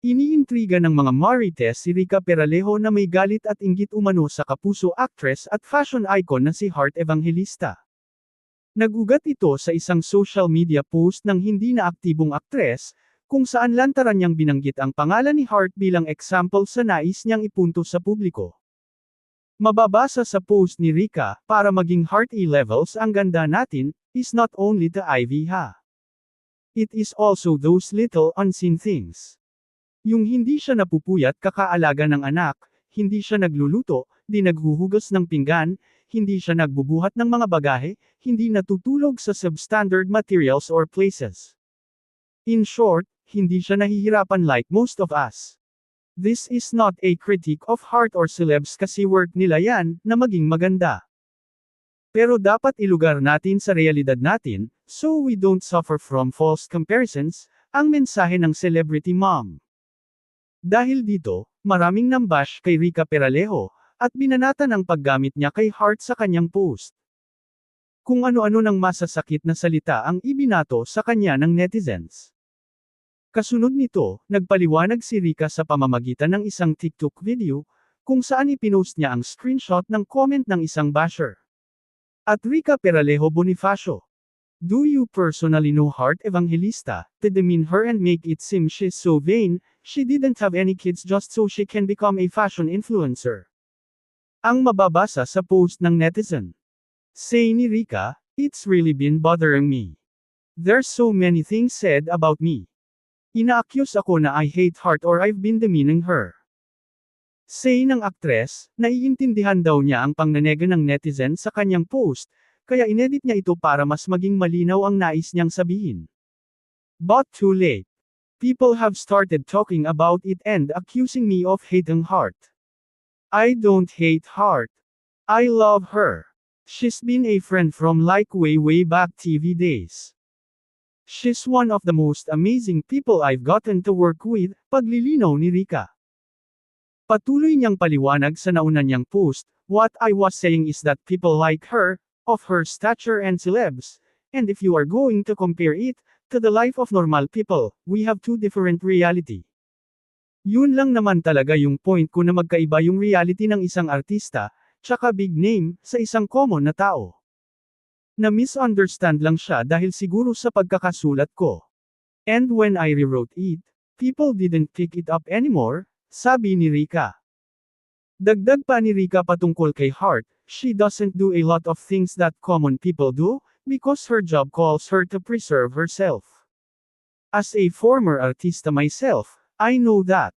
Iniintriga ng mga Marites si Rica Peralejo na may galit at inggit umano sa kapuso actress at fashion icon na si Heart Evangelista. Nag-ugat ito sa isang social media post ng hindi na aktibong aktres, kung saan lantaran niyang binanggit ang pangalan ni Heart bilang example sa nais niyang ipunto sa publiko. Mababasa sa post ni Rica, para maging Heart E-levels ang ganda natin, is not only the Ivy ha. It is also those little unseen things. Yung hindi siya napupuyat kakaalaga ng anak, hindi siya nagluluto, di naghuhugas ng pinggan, hindi siya nagbubuhat ng mga bagahe, hindi natutulog sa substandard materials or places. In short, hindi siya nahihirapan like most of us. This is not a critique of Heart or celebs kasi work nila yan, na maging maganda. Pero dapat ilugar natin sa realidad natin, so we don't suffer from false comparisons, ang mensahe ng celebrity mom. Dahil dito, maraming nambash kay Rica Peralejo, at binanatan ang paggamit niya kay Heart sa kanyang post. Kung ano-ano ng masasakit na salita ang ibinato sa kanya ng netizens. Kasunod nito, nagpaliwanag si Rica sa pamamagitan ng isang TikTok video, kung saan ipinost niya ang screenshot ng comment ng isang basher. At Rica Peralejo Bonifacio. Do you personally know Heart Evangelista, to demean her and make it seem she's so vain, she didn't have any kids just so she can become a fashion influencer? Ang mababasa sa post ng netizen. Say ni Rica, it's really been bothering me. There's so many things said about me. Ina-accuse ako na I hate Heart or I've been demeaning her. Say ng aktres, naiintindihan daw niya ang pangnanega ng netizen sa kanyang post, kaya inedit niya ito para mas maging malinaw ang nais niyang sabihin. But too late. People have started talking about it and accusing me of hating Heart. I don't hate Heart. I love her. She's been a friend from like way back TV days. She's one of the most amazing people I've gotten to work with, paglilinaw ni Rica. Patuloy niyang paliwanag sa nauna niyang post, what I was saying is that people like her, of her stature and celebs, and if you are going to compare it, to the life of normal people, we have two different reality. Yun lang naman talaga yung point ko na magkaiba yung reality ng isang artista, tsaka big name, sa isang common na tao. Na-misunderstand lang siya dahil siguro sa pagkakasulat ko. And when I rewrote it, people didn't pick it up anymore, sabi ni Rica. Dagdag pa ni Rica patungkol kay Heart, she doesn't do a lot of things that common people do, because her job calls her to preserve herself. As a former artista myself, I know that.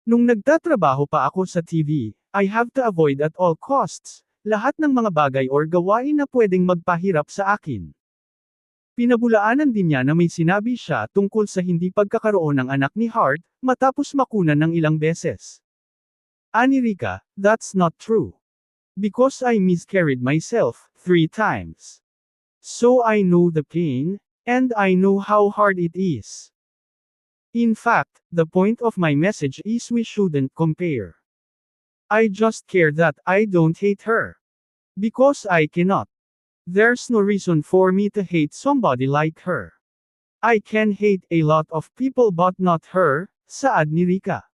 Nung nagtatrabaho pa ako sa TV, I have to avoid at all costs, lahat ng mga bagay or gawain na pwedeng magpahirap sa akin. Pinabulaanan din niya na may sinabi siya tungkol sa hindi pagkakaroon ng anak ni Heart, matapos makunan ng ilang beses. Ani Rica, that's not true. Because I miscarried myself 3 times. So I know the pain, and I know how hard it is. In fact, the point of my message is we shouldn't compare. I just care that I don't hate her. Because I cannot. There's no reason for me to hate somebody like her. I can hate a lot of people but not her, saad ni Rica.